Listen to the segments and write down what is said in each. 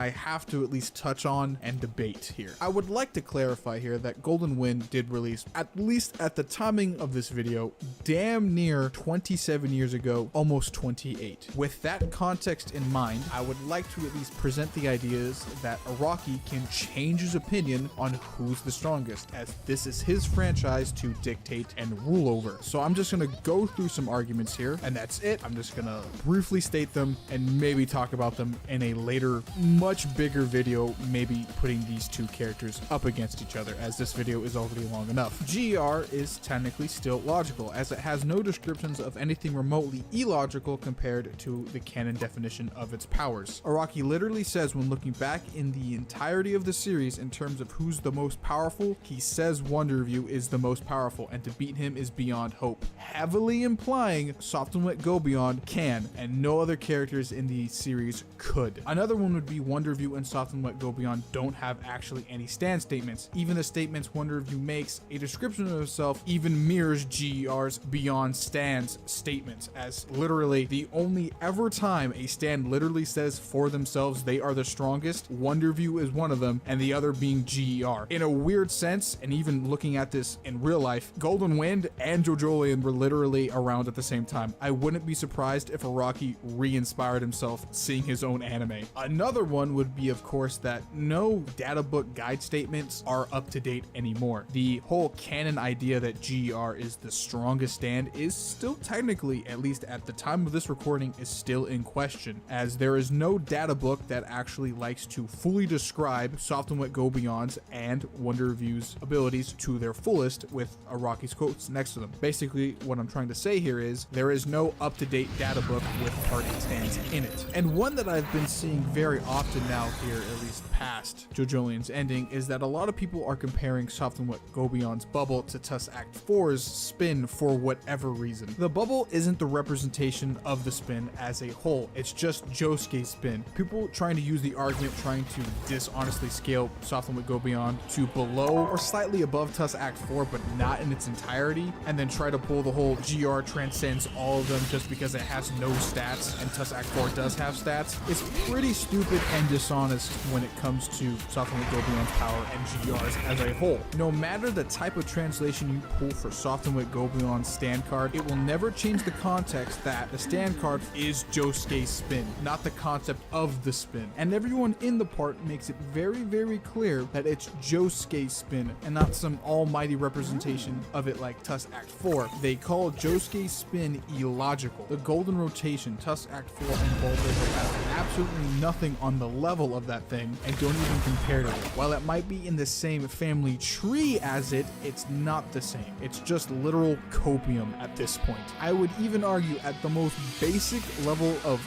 I have to at least touch on and debate here. I would like to clarify here that Golden Wind did release, at least at the timing of this video, damn near 27 years ago, almost 28. With that context in mind, I would like to at least present the ideas that Araki can change his opinion on who's the strongest, as this is his franchise to dictate and rule over. So I'm just gonna go through some arguments here, and that's it. I'm just gonna briefly state them and maybe talk about them in a later, much bigger video, maybe putting these two characters up against each other, as this video is already long enough. GR is technically still logical, as it has no descriptions of anything remotely illogical compared to the canon definition of its powers. Araki literally says when looking back in the entirety of the series in terms of who's the most powerful, he says Wonderview is the most powerful, and to beat him is beyond hope, heavily implying Soft and Wet Go Beyond can, and no other characters in the series could. Another one would be Wonderview and Soft and Wet Go Beyond don't have actually any stand statements. Even the statements Wonderview makes, a description of himself, even mirrors GER's Beyond Stand's statements, as literally the only ever time a stand literally says for themselves they are the strongest, Wonderview is one of them, and the other being GER. In a weird sense, and even looking at this in real life, Golden Wind and JoJolion were literally around at the same time. I wouldn't be surprised if Araki re-inspired himself seeing his own anime. Another one would be, of course, that no data book guide statements are up to date anymore. The whole canon idea that GR is the strongest stand is still technically, at least at the time of this recording, is still in question, as there is no data book that actually likes to fully describe Soft and Wet Go Beyond's and Wonderview's abilities to their fullest, with Araki's quotes next to them. Basically, what I'm trying to say here is there is no up-to-date data book with target stands in it. And one that I've been seeing very often now here, at least past JoJolion's ending, is that a lot of people are comparing Soft and Wet Go Beyond's bubble to TUS Act 4's spin for whatever reason. The bubble isn't the representation of the spin as a whole, it's just Josuke's spin. People trying to use the argument trying to dishonestly scale Soft and Wet Go Beyond to below or slightly above TUS Act 4 but not in its entirety, and then try to pull the whole GR transcends all of them just because it has no stats and TUS Act 4 does have stats, is pretty stupid and dishonest when it comes to Soft and Wet Go Beyond's power and GR's as a whole. No matter the type of translation you pull for Soft and Wet Go Beyond's stand card, it will never change the context that the stand card is Josuke's spin, not the concept of the spin. And everyone in the part makes it very, very clear that it's Josuke's spin and not some almighty representation of it like TUS Act 4. They call Josuke's spin illogical. The golden rotation, TUS Act 4 and Bulldog have absolutely nothing on the level of that thing and don't even compare to it. While it might be in the same family tree as it, it's not the same. It's just literal copium at this point. I would even argue at the most basic level of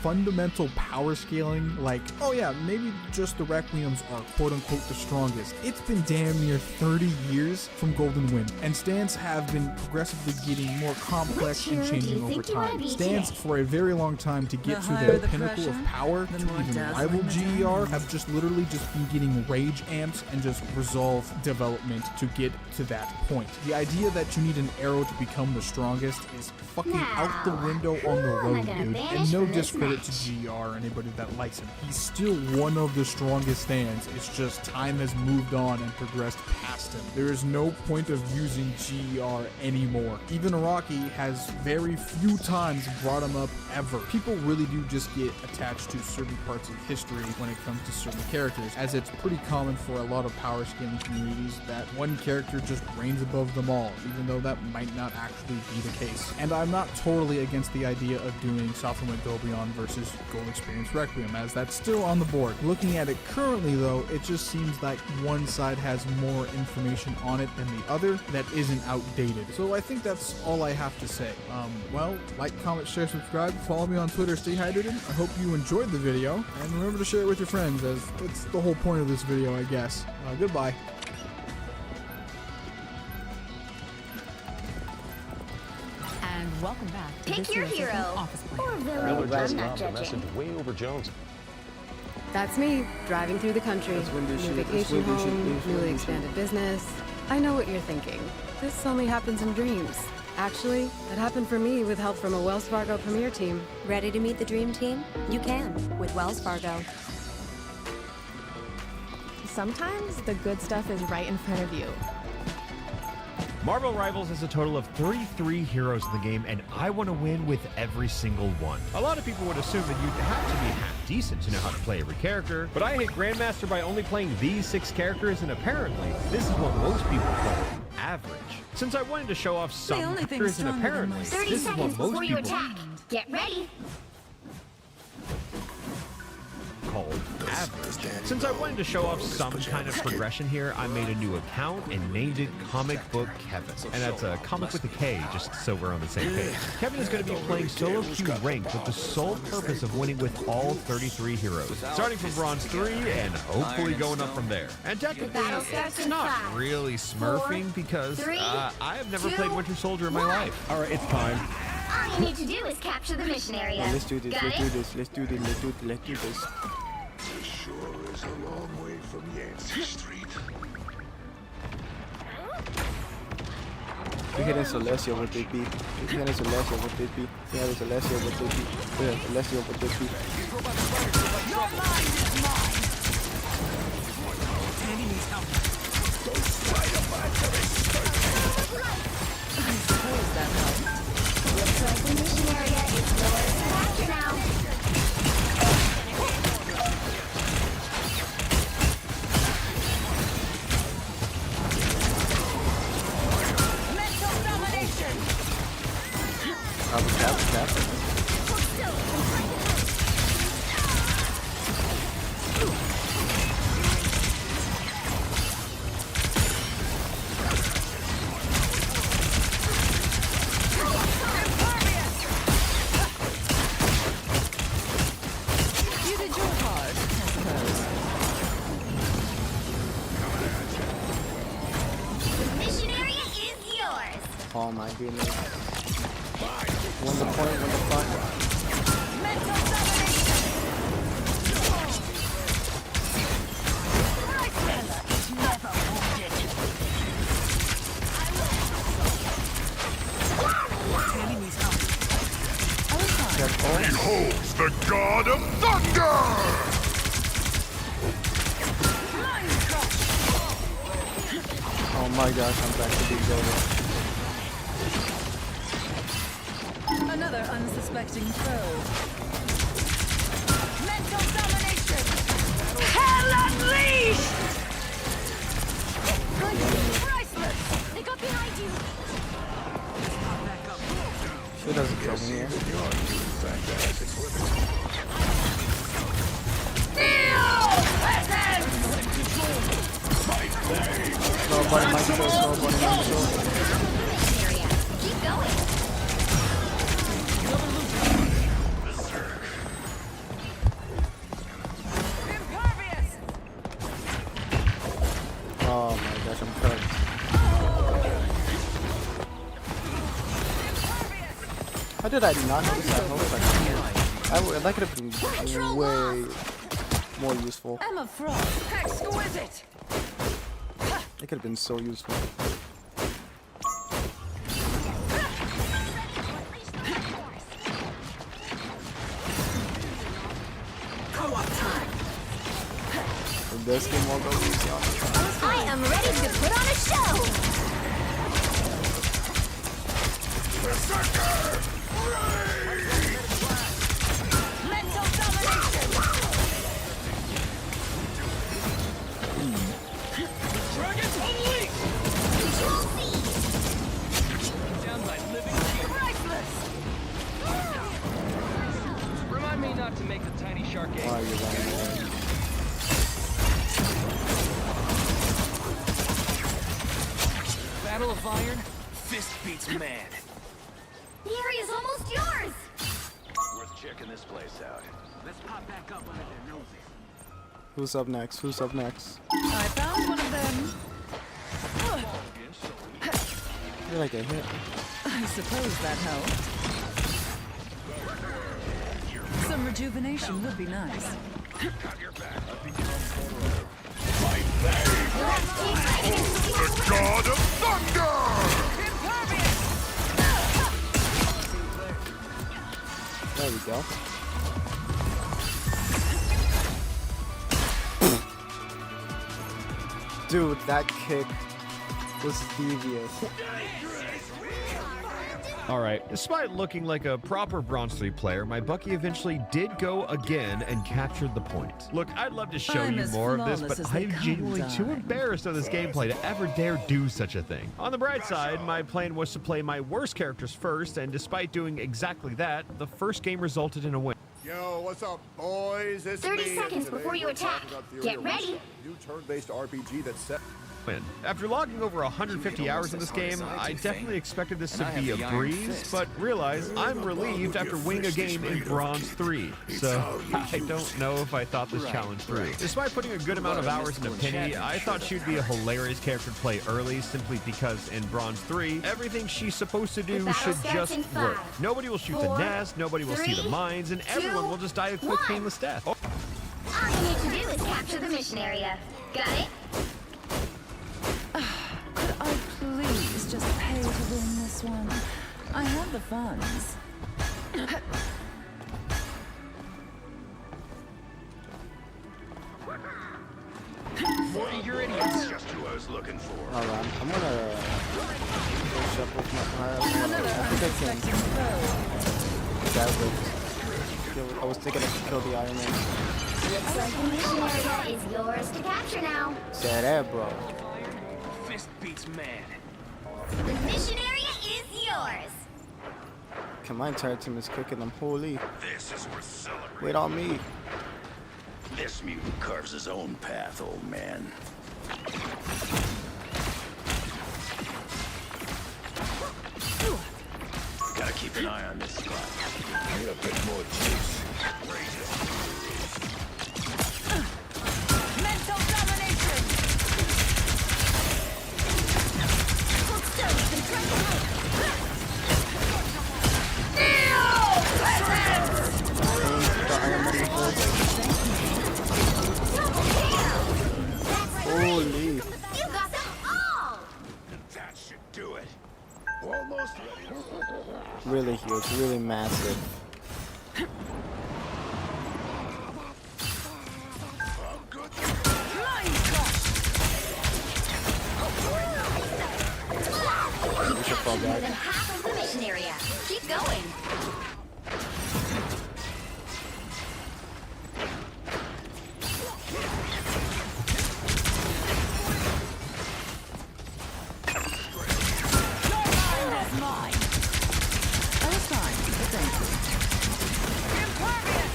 fundamental power scaling, like, oh yeah, maybe just the Requiems are quote-unquote the strongest. It's been damn near 30 years from Golden Wind, and stands have been progressively getting more complex and changing over time. Stands for a very long time to get to their pinnacle of power, to even rival GER, have just literally just been getting rage amps and just resolve development to get to that point. The idea that you need an arrow to become the strongest is fucking out the window on the road, dude. And no discredit to GR or anybody that likes him. He's still one of the strongest stands. It's just time has moved on and progressed past him. There is no point of using GR anymore. Even Araki has very few times brought him up ever. People really do just get attached to certain parts of history when it comes to certain characters, as it's pretty common for a lot of power scaling communities that one character just reigns above them all, even though that might not actually be the case. And I'm not totally against the idea of doing Soft and Wet Go Beyond versus Gold Experience Requiem, as that's still on the board. Looking at it currently though, it just seems like one side has more information on it than the other that isn't outdated. So I think that's all I have to say. Well, like, comment, share, subscribe, follow me on Twitter, stay hydrated. I hope you enjoyed the video, and remember to share it with your friends, as it's the whole point of this video, I guess. Goodbye. And welcome back to Pick this your year's hero office plan. or villain. Miller I'm doesn't not have the judging. message way over Jones. That's me, driving through the country. New vacation home, newly expanded business. I know what you're thinking. This only happens in dreams. Actually, it happened for me with help from a Wells Fargo Premier team. Ready to meet the dream team? You can with Wells Fargo. sometimes the good stuff is right in front of you. Marvel Rivals has a total of 33 heroes in the game, and I want to win with every single one. A lot of people would assume that you'd have to be half decent to know how to play every character, but I hit Grandmaster by only playing these 6 characters, and apparently, this is what most people call average. Since I wanted to show off some characters, and apparently, this 30 is what seconds most before you people attack. Get ready. call average. Since I wanted to show off some kind of progression here, I made a new account and named it Comic Book Kevin. And that's a comic with a K, just so we're on the same page. Kevin is going to be playing solo queue ranked with the sole purpose of winning with all 33 heroes, starting from Bronze 3 and hopefully going up from there. And technically, it's not really smurfing because I have never played Winter Soldier in my life. All right, it's time. All you need to do is capture the mission area. Let's do this, Got let's it? do this, let's do this, let's do this, let's do this. Sure is a long way from Yancey Street. We hit in Celestia with this beat. We hit in Celestia with this beat. We hit in Celestia with this beat. We hit in Celestia with this beat. Your mind is mine. Tandy needs help. I suppose that helps. Looks like the mission area is yours to capture now. Mental domination. Cap. You did your part, I suppose. The mission area is yours. Oh my goodness. Won the point, won the fight. Mental domination. Never wounded. Tandy needs help. Beholds the God of Thunder! Oh my gosh, I'm back to Big Zelda. Another unsuspecting foe. Mental domination. Hell unleashed. Priceless. They got behind you. She doesn't kill me here. Snowbody might show, snowbody might show. Mission area. Keep going. Impervious. Oh my gosh, I'm cut. How did I not notice that whole second? That could have been way more useful. Emma Frost. Exquisite. It could have been so useful. Co-op time. This game won't go easy on me. I am ready to put on a show. Mental domination. Dragons unleashed. Down by living priceless. Remind me not to make the tiny shark egg. Why are you running? Battle of Iron, fist beats man. The area's almost yours. Worth checking this place out. Let's pop back up under their noses. Who's up next? Who's up next? I found one of them. Did I get hit? I suppose that helped. Some rejuvenation would be nice. The God of Thunder! There we go. Dude, that kick was devious. Alright, despite looking like a proper Bronze 3 player, my Bucky eventually did go again and captured the point. Look, I'd love to show I'm you as more of this, flawless but as they I'm come, genuinely too darling. embarrassed of this gameplay to ever dare do such a thing. On the bright side, my plan was to play my worst characters first, and despite doing exactly that, the first game resulted in a win. Yo, what's up, boys? It's 30 me, and seconds today before you we're attack. talking about Theory Get of ready. Ownership, a new turn-based RPG that's set. After logging over 150 hours in this game, I definitely expected this to be a breeze, but realized I'm relieved after winning a game in Bronze 3. So I don't know if I thought this challenge through. Despite putting a good amount of hours into Penny, I thought she'd be a hilarious character to play early simply because in Bronze 3, everything she's supposed to do should just work. Nobody will shoot the nest, nobody will see the mines, and everyone will just die a quick painless death. All you need to do is capture the mission area. Got it? Could I please just pay to win this one? I have the funds. You're idiots. That's just who I was looking for. Alright, I'm gonna finish up with my I think I can salvage. I was thinking I could kill the Iron Man. Looks like the mission area is yours to capture now. Cerebro. Fist beats man. The mission area is yours. Okay, my entire team is kicking them. Holy. This is worth celebrating. Wait on me. This mutant carves his own path, old man. Gotta keep an eye on this spot. I need a bit more juice. Mental domination! Hold still. Control the rope. Holy. You got them all. That should do it. Almost ready. Really huge, really massive. I'm good. We should fall More than back. half of the mission area. Keep going. I was fine, but thank you. Impervious!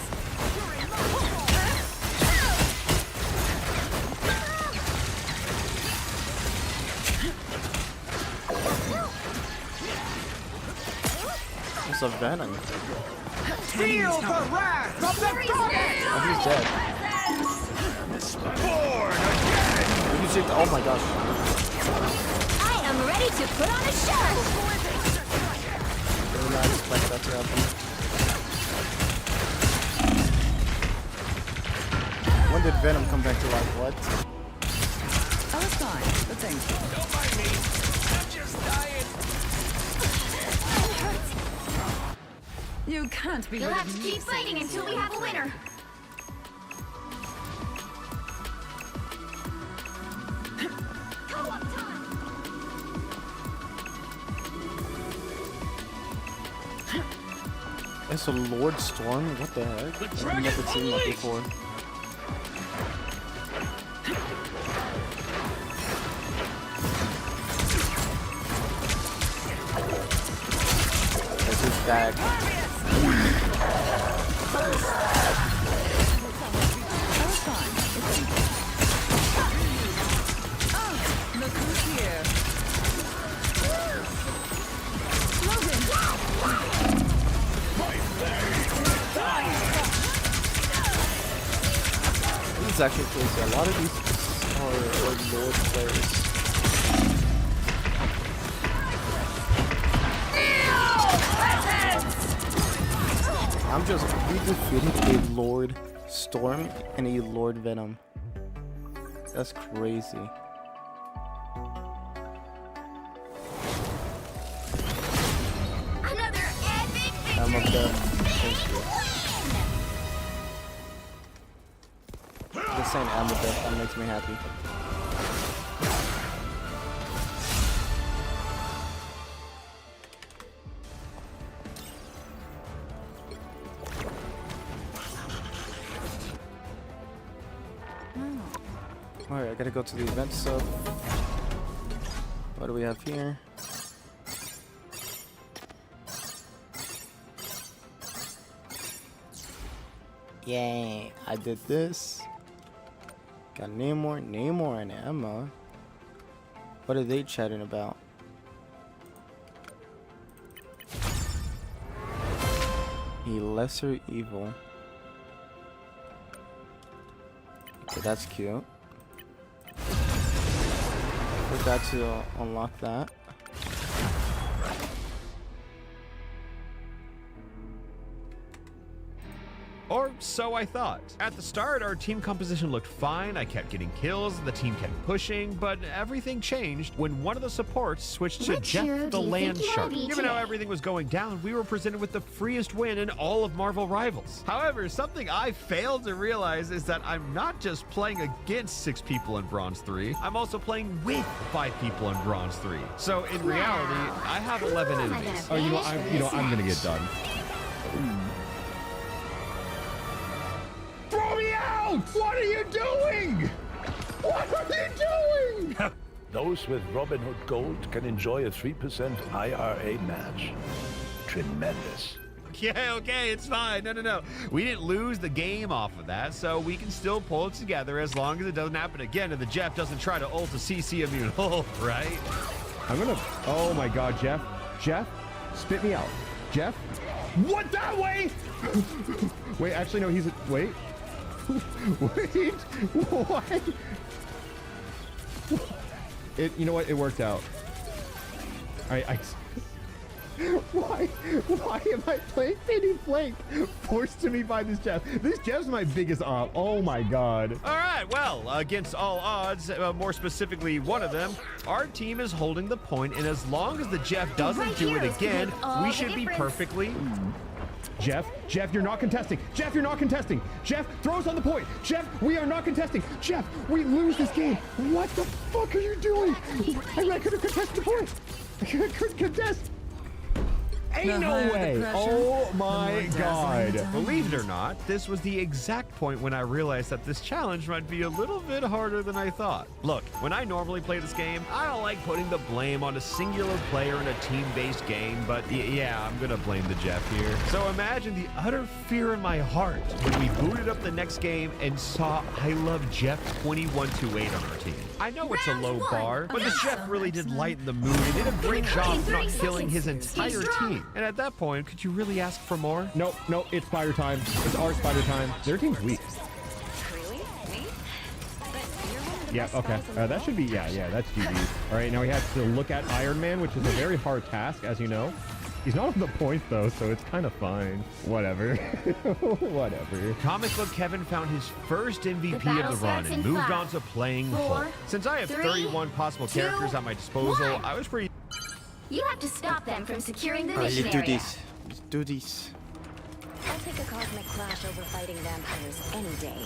It's a Venom. Feel the wrath of the goddess! Oh, he's dead. You see the, oh my gosh. I am ready to put on a show. Did not expect that to happen. When did Venom come back to life? What? I was fine, but thank you. Don't mind me. I'm just dying. You can't be You'll rid have of to me keep so fighting until we easily. have a winner. Co-op time. It's a Lord Storm? What the heck? I've never seen that before. This is back. I was fine, but thank you. Oh, look who's here. This is actually crazy. A lot of these are Lord players. I'm just defeating a Lord Storm and a Lord Venom. That's crazy. Another epic I'm up victory. there. Thank you. Just saying I'm the best. That makes me happy. Alright, I gotta go to the event stuff. What do we have here? Yay, I did this. Got Namor and Emma. What are they chatting about? A lesser evil. Okay, that's cute. Forgot to unlock that. Or so I thought. At the start, our team composition looked fine. I kept getting kills, the team kept pushing, but everything changed when one of the supports switched to Which hero Jeff do the you Land think you Shark. wanna be Given how today? everything was going down, we were presented with the freest win in all of Marvel Rivals. However, something I failed to realize is that I'm not just playing against 6 people in Bronze 3, I'm also playing with 5 people in Bronze 3. So in reality, I have 11 enemies. Oh, I'm gonna get done. Throw me out! What are you doing? What are you doing? Those with Robinhood Gold can enjoy a 3% IRA match. Tremendous. Yeah, okay, it's fine. No. We didn't lose the game off of that, so we can still pull it together as long as it doesn't happen again and the Jeff doesn't try to ult a CC immune ult, right? I'm gonna. Oh my God, Jeff. Jeff, spit me out. Jeff. What, that way? Wait, actually, no, he's. Wait. Wait. What? You know what? It worked out. Why am I playing Pity Flake? Forced to me by this Jeff. This Jeff's my biggest op. Oh my God. All right, well, against all odds, more specifically one of them, our team is holding the point, and as long as the Jeff doesn't Right do here it is gonna again, make all we the should be difference. perfectly... Jeff, you're not contesting. Jeff, you're not contesting. Jeff, throw us on the point. Jeff, we are not contesting. Jeff, we lose this game. What the fuck are you doing? I couldn't contest the point. I couldn't contest. The Ain't no higher the way. pressure, Oh the my more dazzling God. the time. Believe it or not, this was the exact point when I realized that this challenge might be a little bit harder than I thought. Look, when I normally play this game, I don't like putting the blame on a singular player in a team-based game, but yeah, I'm gonna blame the Jeff here. So imagine the utter fear in my heart when we booted up the next game and saw I Love Jeff 2128 on our team. I know it's a low bar, but the Jeff really did lighten the mood and did a great job of not killing his entire team. And at that point, could you really ask for more? No, it's spider time. It's our spider time. Their team's weak. Really? Me? But you're one of the Yeah, best okay. guys in the That should be, yeah, that's GG. All right, now we have to look at Iron Man, which is a very hard task, as you know. He's not on the point, though, so it's kind of fine. Whatever. Whatever. Comic Book Kevin found his first MVP battle of the run starts and in moved 5, on to playing 4, Hulk. Since I have 3, 31 possible 2, characters at my disposal, 1. I was pretty... You have to stop them from securing the Alright, mission let's do area. this. Let's do this. I'll take a cosmic clash over fighting vampires any day.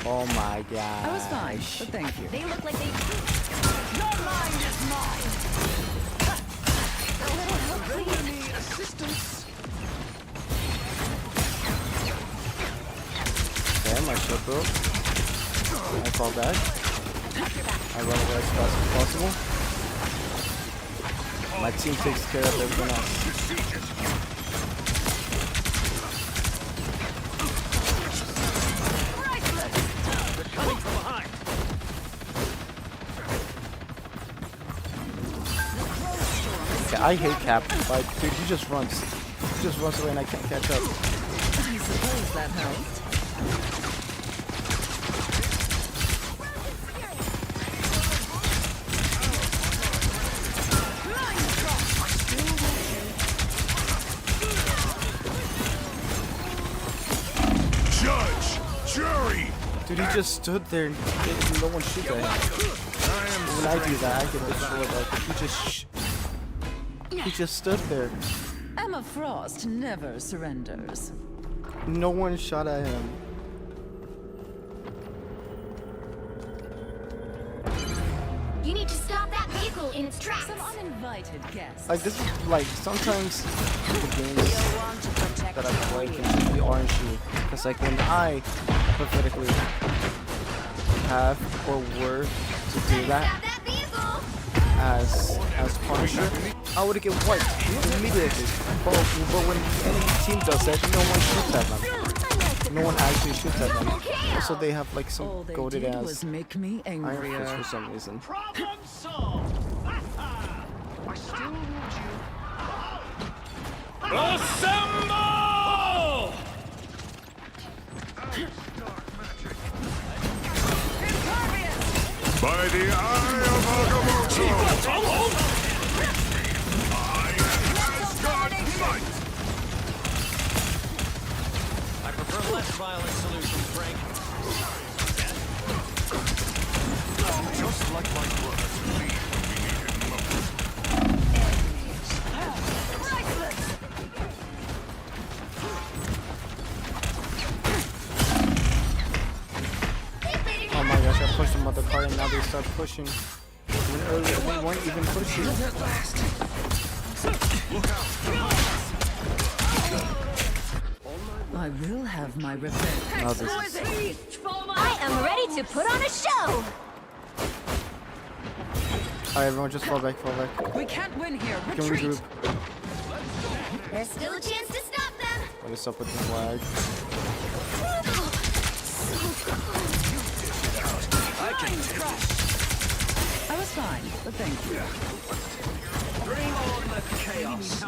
Oh my God. I was fine, but thank you. They look like they... Your mind is mine! A little help, please. Assistance. Okay, my ship broke. I fall back. I run away as fast as possible. My team takes care of everything else. They're coming from behind. Okay, I hate Cap. Like, dude, he just runs. He just runs away and I can't catch up. I suppose that helped. Judge! Jury! Dude, he just stood there and no one shoot at him. When I do that, I get destroyed. Like, he just stood there. Emma Frost never surrenders. No one shot at him. You need to stop that vehicle vehicle in its tracks. Some uninvited guests. Like this is like sometimes the games You'll want to protect that I your play can rear. just be orangey. Because like when I hypothetically have or were to do that That vehicle. as Punisher, I would get wiped immediately. But when any team does that, no one shoots at them. No one actually shoots at them. So they have like All some they goated did ass was make me Iron Fist angrier. for some reason. Problem solved. I still need you. Assemble! By the eye of Agamotto! I prefer less violent solutions, Frank. Just like my brother. Oh my gosh, I pushed them out the car and now they start pushing. When earlier they weren't even pushing. I will have my revenge. Now this is I am ready to put on a show. Alright, everyone just fall back, fall back. We can't win here. Can we Retreat. regroup? There's still a chance to stop them. What is up with the flag? I was fine, but thank you. Bring on the chaos.